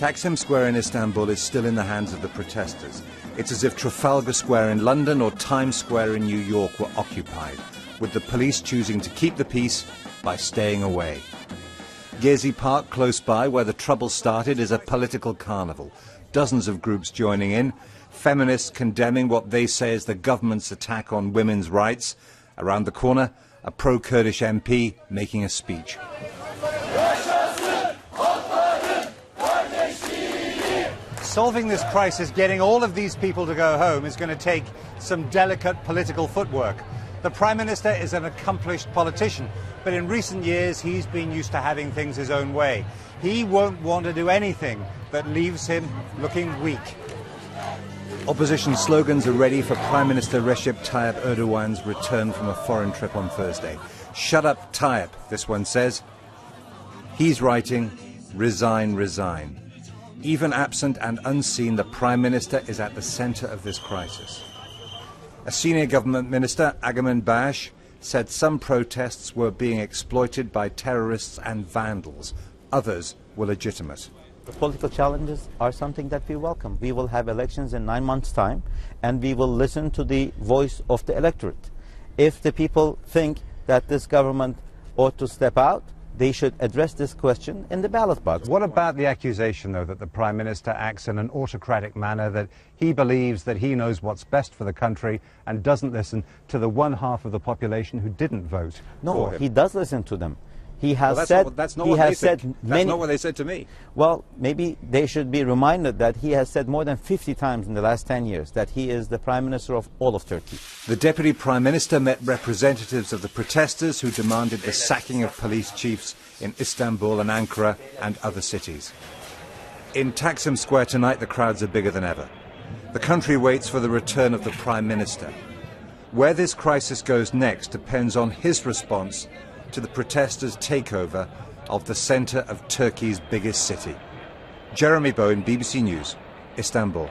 Taksim Square in Istanbul is still in the hands of the protesters. It's as if Trafalgar Square in London or Times Square in New York were occupied, with the police choosing to keep the peace by staying away. Gezi Park, close by, where the trouble started, is a political carnival. Dozens of groups joining in, feminists condemning what they say is the government's attack on women's rights. Around the corner, a pro-Kurdish MP making a speech. Solving this crisis, getting all of these people to go home, is going to take some delicate political footwork. The Prime Minister is an accomplished politician, but in recent years he's been used to having things his own way. He won't want to do anything that leaves him looking weak. Opposition slogans are ready for Prime Minister Recep Tayyip Erdogan's return from a foreign trip on Thursday. Shut up, Tayyip, this one says. He's writing, resign, resign. Even absent and unseen, the Prime Minister is at the centre of this crisis. A senior government minister, Egemen Bash, said some protests were being exploited by terrorists and vandals. Others were legitimate. The political challenges are something that we welcome. We will have elections in 9 months' time, and we will listen to the voice of the electorate. If the people think that this government ought to step out, they should address this question in the ballot box. What about the accusation, though, that the Prime Minister acts in an autocratic manner, that he believes that he knows what's best for the country and doesn't listen to the one half of the population who didn't vote? No, he does listen to them. He has That's not what they said to me. Well, maybe they should be reminded that he has said more than 50 times in the last 10 years that he is the Prime Minister of all of Turkey. The Deputy Prime Minister met representatives of the protesters who demanded the sacking of police chiefs in Istanbul and Ankara and other cities. In Taksim Square tonight, the crowds are bigger than ever. The country waits for the return of the Prime Minister. Where this crisis goes next depends on his response to the protesters' takeover of the centre of Turkey's biggest city. Jeremy Bowen, BBC News, Istanbul.